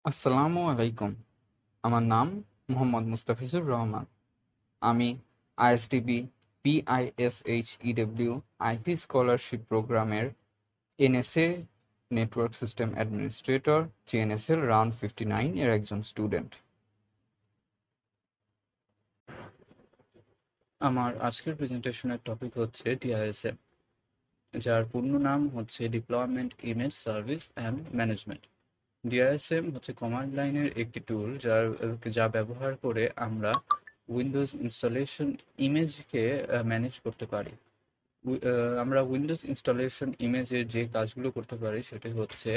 আসসালামু আলাইকুম। আমার নাম মোহাম্মদ মুস্তাফিজুর রহমান। আমি আইএসটিবি PISHEW আইটি স্কলারশিপ প্রোগ্রামের NSA network system administrator JNSL round 59 এর একজন স্টুডেন্ট। আমার আজকের প্রেজেন্টেশনের টপিক হচ্ছে ডিআইএসএম, যার পূর্ণ নাম হচ্ছে deployment image service and management. DISM হচ্ছে কমান্ড লাইনের একটি টুল যা ব্যবহার করে আমরা উইন্ডোজ ইনস্টলেশন ইমেজকে ম্যানেজ করতে পারি। আমরা উইন্ডোজ ইনস্টলেশন ইমেজের যে কাজগুলো করতে পারি সেটি হচ্ছে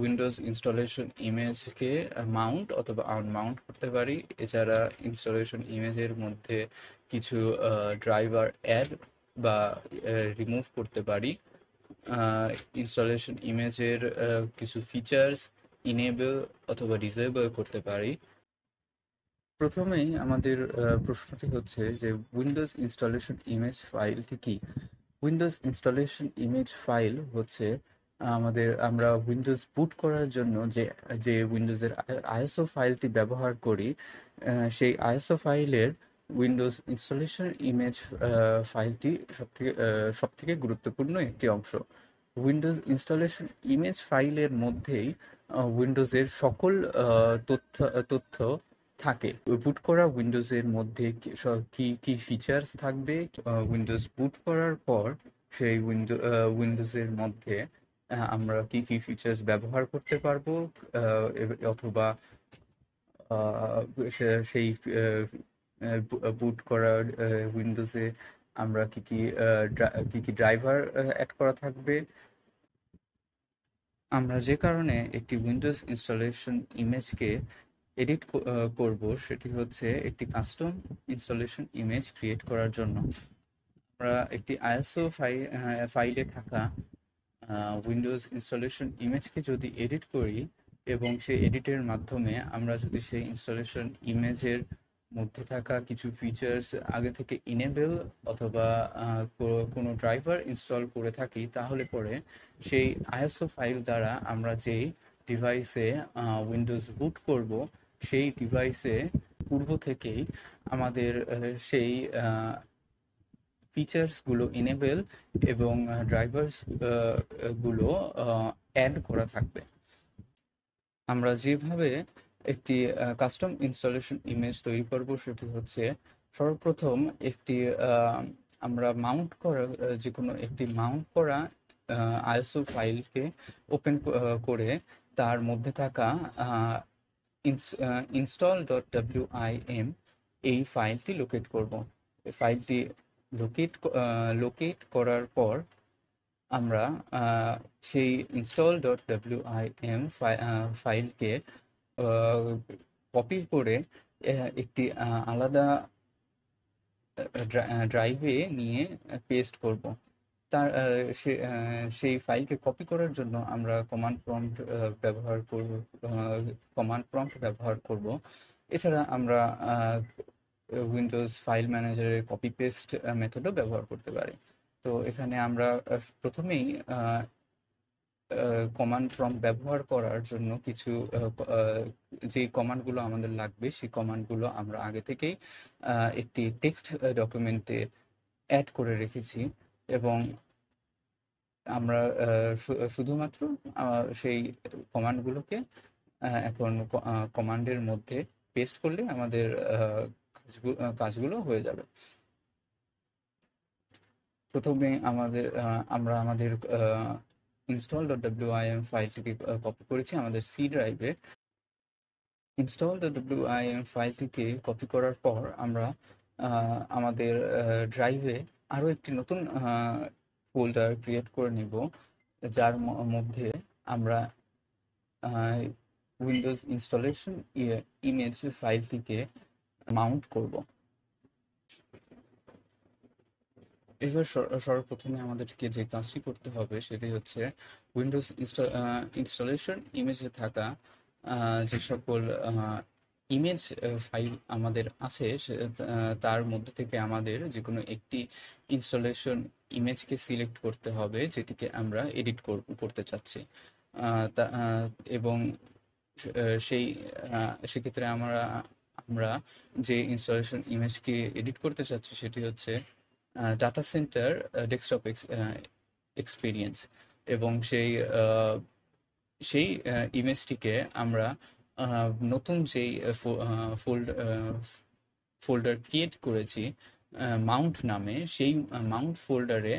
উইন্ডোজ ইনস্টলেশন ইমেজকে মাউন্ট অথবা আনমাউন্ট করতে পারি। এছাড়া ইনস্টলেশন ইমেজের মধ্যে কিছু ড্রাইভার অ্যাড বা রিমুভ করতে পারি। ইনস্টলেশন ইমেজের কিছু ফিচার্স ইনেবল অথবা ডিসেবল করতে পারি। প্রথমেই আমাদের প্রশ্নটি হচ্ছে যে উইন্ডোজ ইনস্টলেশন ইমেজ ফাইলটি কি? উইন্ডোজ ইনস্টলেশন ইমেজ ফাইল হচ্ছে আমরা উইন্ডোজ বুট করার জন্য যে উইন্ডোজের আইএসও ফাইলটি ব্যবহার করি, সেই আইএসও ফাইলের উইন্ডোজ ইনস্টলেশন ইমেজ ফাইলটি সবথেকে গুরুত্বপূর্ণ একটি অংশ। উইন্ডোজ ইনস্টলেশন ইমেজ ফাইলের মধ্যেই উইন্ডোজের সকল তথ্য থাকে। বুট করা উইন্ডোজের মধ্যে কি ফিচার্স থাকবে, উইন্ডোজ বুট করার পর সেই উইন্ডোজের মধ্যে আমরা কি ফিচার্স ব্যবহার করতে পারবো, অথবা সেই বুট করার উইন্ডোজে আমরা কি ড্রাইভার অ্যাড করা থাকবে। আমরা যে কারণে একটি উইন্ডোজ ইনস্টলেশন ইমেজকে এডিট করব সেটি হচ্ছে একটি কাস্টম ইনস্টলেশন ইমেজ ক্রিয়েট করার জন্য। আমরা একটি আইএসও ফাইলে থাকা উইন্ডোজ ইনস্টলেশন ইমেজকে যদি এডিট করি এবং সেই এডিটের মাধ্যমে আমরা যদি সেই ইনস্টলেশন ইমেজের মধ্যে থাকা কিছু ফিচার্স আগে থেকে ইনেবল অথবা কোনো ড্রাইভার ইনস্টল করে থাকি, তাহলে পরে সেই আইএসও ফাইল দ্বারা আমরা যেই ডিভাইসে উইন্ডোজ বুট করব সেই ডিভাইসে পূর্ব থেকেই আমাদের সেই ফিচার্সগুলো ইনেবল এবং ড্রাইভার্স গুলো অ্যাড করা থাকবে। আমরা যেভাবে একটি কাস্টম ইনস্টলেশন ইমেজ তৈরি করব সেটি হচ্ছে সর্বপ্রথম একটি আমরা মাউন্ট করা যে কোনো একটি মাউন্ট করা আইএসও ফাইলকে ওপেন করে তার মধ্যে থাকা install.wim এই ফাইলটি লোকেট করব। এই ফাইলটি লোকেট করার পর আমরা সেই install.wim ফাইলকে কপি করে একটি আলাদা ড্রাইভে নিয়ে পেস্ট করব। সেই ফাইলকে কপি করার জন্য আমরা কমান্ড প্রম্পট ব্যবহার করব। এছাড়া আমরা উইন্ডোজ ফাইল ম্যানেজারের কপি পেস্ট মেথডও ব্যবহার করতে পারি। তো এখানে আমরা প্রথমেই কমান্ড প্রম্পট ব্যবহার করার জন্য কিছু যে কমান্ডগুলো আমাদের লাগবে সেই কমান্ডগুলো আমরা আগে থেকেই একটি টেক্সট ডকুমেন্টে অ্যাড করে রেখেছি এবং আমরা শুধুমাত্র সেই কমান্ডগুলোকে এখন কমান্ডের মধ্যে পেস্ট করলে আমাদের কাজগুলো হয়ে যাবে। প্রথমে আমরা আমাদের install.wim ফাইলটিকে কপি করেছি আমাদের সি ড্রাইভে। install.wim ফাইলটিকে কপি করার পর আমরা আমাদের ড্রাইভে আরও একটি নতুন ফোল্ডার ক্রিয়েট করে নেব, যার মধ্যে আমরা উইন্ডোজ ইনস্টলেশন ইমেজ ফাইলটিকে মাউন্ট করব। এবার সর্বপ্রথমে আমাদেরকে যে কাজটি করতে হবে সেটি হচ্ছে উইন্ডোজ ইনস্টলেশন ইমেজে থাকা যে সকল ইমেজ ফাইল আমাদের আছে তার মধ্যে থেকে আমাদের যে কোনো একটি ইনস্টলেশন ইমেজকে সিলেক্ট করতে হবে যেটিকে আমরা এডিট করতে চাচ্ছি। এবং সেই সেক্ষেত্রে আমরা আমরা যে ইনস্টলেশন ইমেজকে এডিট করতে চাচ্ছি সেটি হচ্ছে ডাটা সেন্টার ডেস্কটপ এক্সপিরিয়েন্স, এবং সেই ইমেজটিকে আমরা নতুন যেই ফোল্ডার ক্রিয়েট করেছি মাউন্ট নামে, সেই মাউন্ট ফোল্ডারে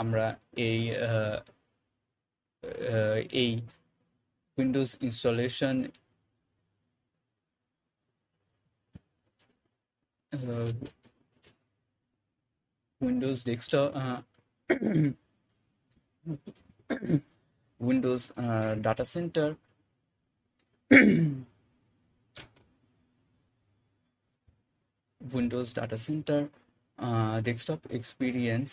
আমরা এই এই Windows installation Windows desktop Windows data centre Windows data centre desktop experience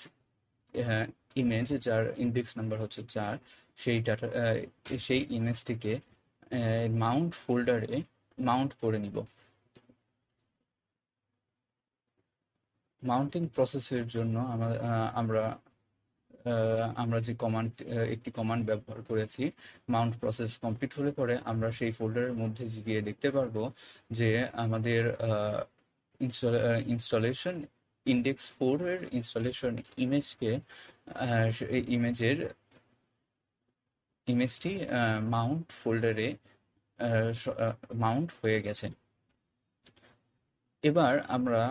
image, যার ইন্ডেক্স নাম্বার হচ্ছে 4, সেই ইমেজটিকে মাউন্ট ফোল্ডারে মাউন্ট করে নিব। মাউন্টিং প্রসেসের জন্য আমরা যে একটি কমান্ড ব্যবহার করেছি, মাউন্ট প্রসেস কমপ্লিট হলে পরে আমরা সেই ফোল্ডারের মধ্যে গিয়ে দেখতে পারবো যে আমাদের ইনস্টলেশন ইন্ডেক্স 4 এর ইনস্টলেশন ইমেজটি মাউন্ট ফোল্ডারে মাউন্ট হয়ে গেছে। এবার আমরা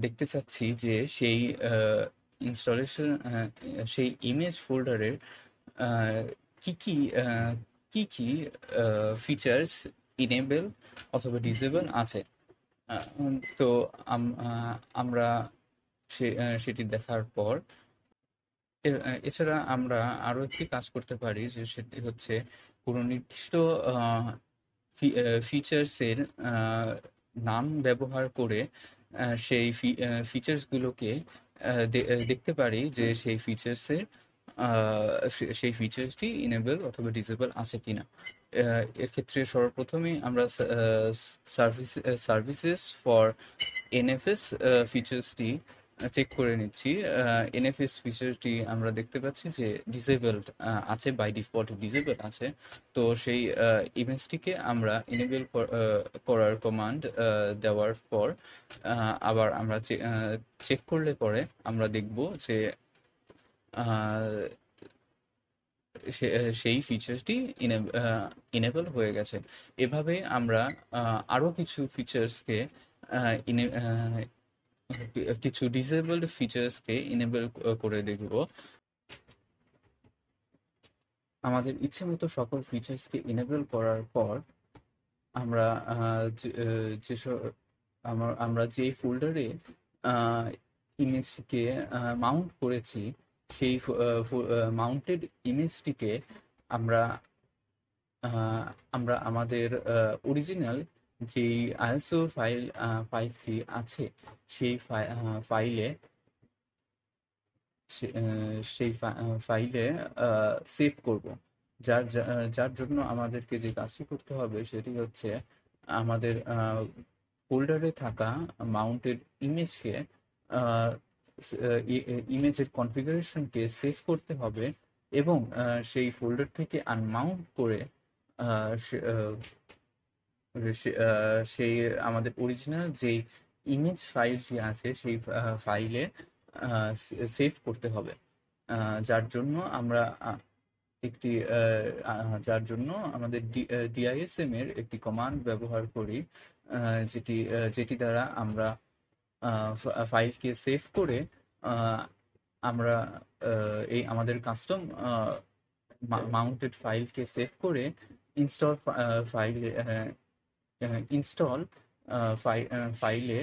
দেখতে চাচ্ছি যে সেই ইনস্টলেশন সেই ইমেজ ফোল্ডারের কি কি কি কি ফিচার্স ইনেবল অথবা ডিসেবল আছে। তো আমরা সেটি দেখার পর এছাড়া আমরা আরো একটি কাজ করতে পারি, যে সেটি হচ্ছে কোনো নির্দিষ্ট ফিচার্সের নাম ব্যবহার করে সেই ফিচার্সগুলোকে দেখতে পারি যে সেই ফিচার্সটি ইনেবল অথবা ডিসেবল আছে কিনা। এর ক্ষেত্রে সর্বপ্রথমেই আমরা সার্ভিসেস ফর এনএফএস ফিচার্সটি চেক করে নিচ্ছি। এনএফএস ফিচারটি আমরা দেখতে পাচ্ছি যে ডিসেবলড আছে, বাই ডিফল্ট ডিসেবল আছে। তো সেই ইমেজটিকে আমরা ইনেবল করার কমান্ড দেওয়ার পর আবার আমরা চেক করলে পরে আমরা দেখব যে সেই ফিচার্সটি ইনেবল হয়ে গেছে। এভাবে আমরা আরও কিছু ফিচার্সকে কিছু ডিসেবলড ফিচার্সকে ইনেবল করে দেখব। আমাদের ইচ্ছে মতো সকল ফিচার্সকে ইনেবল করার পর আমরা আমরা যে ফোল্ডারে ইমেজটিকে মাউন্ট করেছি সেই মাউন্টেড ইমেজটিকে আমরা আমাদের অরিজিনাল যেই আইএসও ফাইলটি আছে সেই ফাইলে সেভ করব। যার জন্য আমাদেরকে যে কাজটি করতে হবে সেটি হচ্ছে আমাদের ফোল্ডারে থাকা মাউন্টেড ইমেজকে ইমেজের কনফিগারেশনকে সেভ করতে হবে এবং সেই ফোল্ডার থেকে আনমাউন্ট করে সেই আমাদের অরিজিনাল যেই ইমেজ ফাইলটি আছে সেই ফাইলে সেভ করতে হবে। যার জন্য আমরা আমাদের ডিআইএসএম এর একটি কমান্ড ব্যবহার করি, যেটি দ্বারা আমরা ফাইলকে সেভ করে আমরা আমাদের কাস্টম মাউন্টেড ফাইলকে সেভ করে ইনস্টল ফাইলে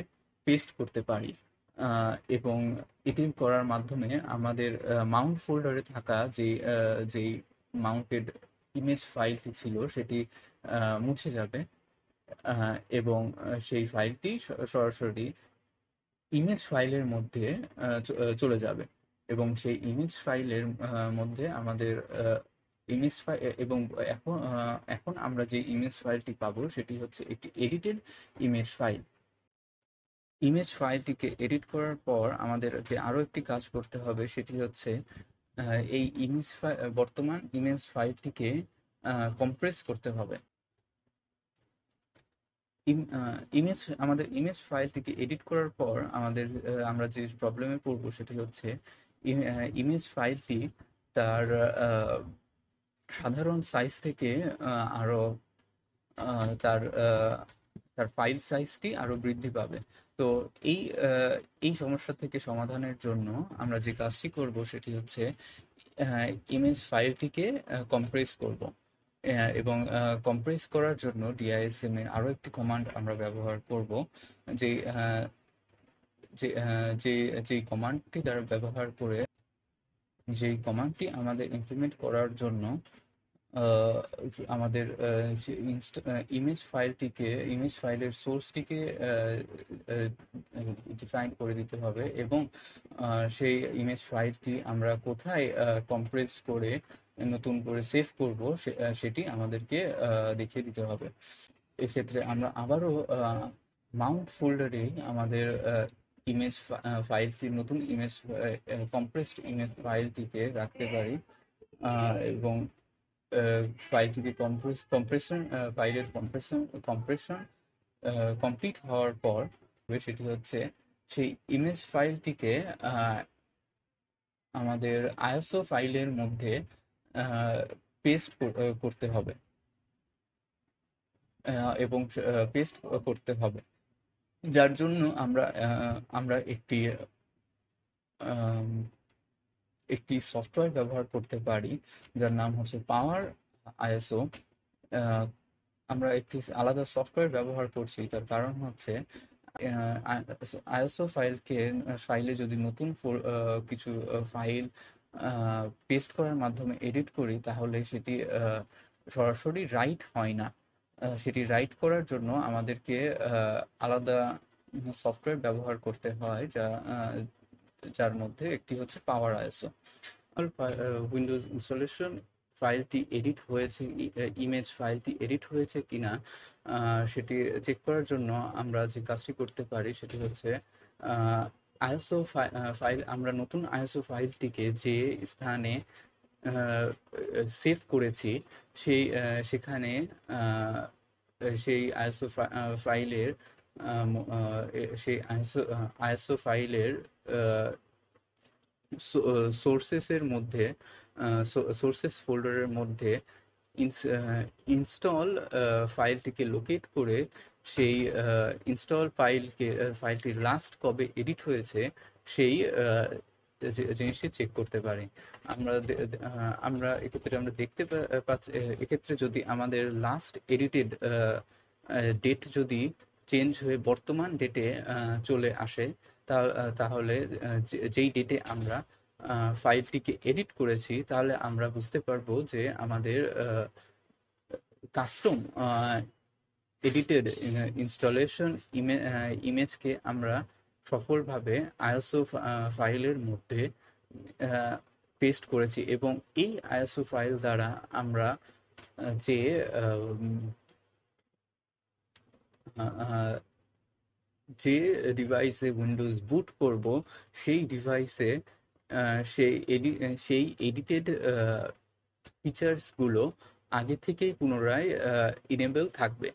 পেস্ট করতে পারি। এবং এটি করার মাধ্যমে আমাদের মাউন্ট ফোল্ডারে থাকা যেই মাউন্টেড ইমেজ ফাইলটি ছিল সেটি মুছে যাবে এবং সেই ফাইলটি সরাসরি ইমেজ ফাইলের মধ্যে চলে যাবে এবং সেই ইমেজ ফাইলের মধ্যে আমাদের ইমেজ ফাইল এবং এখন আমরা যে ইমেজ ফাইলটি পাবো সেটি হচ্ছে একটি এডিটেড ইমেজ ফাইল। ইমেজ ফাইলটিকে এডিট করার পর আমাদেরকে আরও একটি কাজ করতে হবে, সেটি হচ্ছে এই বর্তমান ইমেজ ফাইলটিকে কম্প্রেস করতে হবে। আমাদের ইমেজ ফাইলটিকে এডিট করার পর আমরা যে প্রবলেমে পড়বো সেটি হচ্ছে ইমেজ ফাইলটি তার সাধারণ সাইজ থেকে আরো তার তার ফাইল সাইজটি আরো বৃদ্ধি পাবে। তো এই এই সমস্যা থেকে সমাধানের জন্য আমরা যে কাজটি করব সেটি হচ্ছে ইমেজ ফাইলটিকে কম্প্রেস করব। এবং কম্প্রেস করার জন্য ডিআইএসএম এর আরো একটি কমান্ড আমরা ব্যবহার করব, যে আহ, যে আহ, যে যেই কমান্ডটি দ্বারা ব্যবহার করে যেই কমান্ডটি আমাদের ইমপ্লিমেন্ট করার জন্য আহ, আমাদের ইমেজ ফাইলের সোর্সটিকে ডিফাইন করে দিতে হবে, এবং সেই ইমেজ ফাইলটি আমরা কোথায় কম্প্রেস করে নতুন করে সেভ করব সেটি আমাদেরকে দেখিয়ে দিতে হবে। এক্ষেত্রে আমরা আবারও মাউন্ট ফোল্ডারে আমাদের ইমেজ ফাইলটি নতুন ইমেজ কম্প্রেসড ইমেজ ফাইলটিকে রাখতে পারি, এবং ফাইলটিকে ফাইলের কম্প্রেশন কমপ্লিট হওয়ার পর সেটি হচ্ছে সেই ইমেজ ফাইলটিকে আমাদের আইএসও ফাইলের মধ্যে পেস্ট করতে হবে, এবং পেস্ট করতে হবে, যার জন্য আমরা একটি সফটওয়্যার ব্যবহার করতে পারি যার নাম হচ্ছে পাওয়ার আইএসও। আমরা একটি আলাদা সফটওয়্যার ব্যবহার করছি, তার কারণ হচ্ছে আইএসও ফাইলে যদি নতুন কিছু ফাইল পেস্ট করার মাধ্যমে এডিট করি তাহলে সেটি সরাসরি রাইট হয় না। সেটি রাইট করার জন্য আমাদেরকে আলাদা সফটওয়্যার ব্যবহার করতে হয়, যার মধ্যে একটি হচ্ছে পাওয়ার আইএসও। উইন্ডোজ ইনস্টলেশন ফাইলটি এডিট হয়েছে, ইমেজ ফাইলটি এডিট হয়েছে কিনা সেটি চেক করার জন্য আমরা যে কাজটি করতে পারি সেটি হচ্ছে আইএসও ফাইল, আমরা নতুন আইএসও ফাইলটিকে যে স্থানে সেভ করেছি সেখানে সেই ফাইলের সেই আইএসও ফাইলের সোর্সেসের মধ্যে সোর্সেস ফোল্ডারের মধ্যে ইনস্টল ফাইলটিকে লোকেট করে সেই ইনস্টল ফাইলটি লাস্ট কবে এডিট হয়েছে সেই জিনিসটি চেক করতে পারি। আমরা এক্ষেত্রে আমরা দেখতে পাচ্ছি, এক্ষেত্রে যদি আমাদের লাস্ট এডিটেড ডেট যদি চেঞ্জ হয়ে বর্তমান ডেটে চলে আসে, তাহলে যেই ডেটে আমরা ফাইলটিকে এডিট করেছি তাহলে আমরা বুঝতে পারবো যে আমাদের কাস্টম এডিটেড ইনস্টলেশন ইমেজকে আমরা সফলভাবে আইএসও ফাইলের মধ্যে পেস্ট করেছি, এবং এই আইএসও ফাইল দ্বারা আমরা যে যে ডিভাইসে উইন্ডোজ বুট করব সেই ডিভাইসে সেই এডিটেড ফিচার্সগুলো আগে থেকেই পুনরায় ইনেবল থাকবে।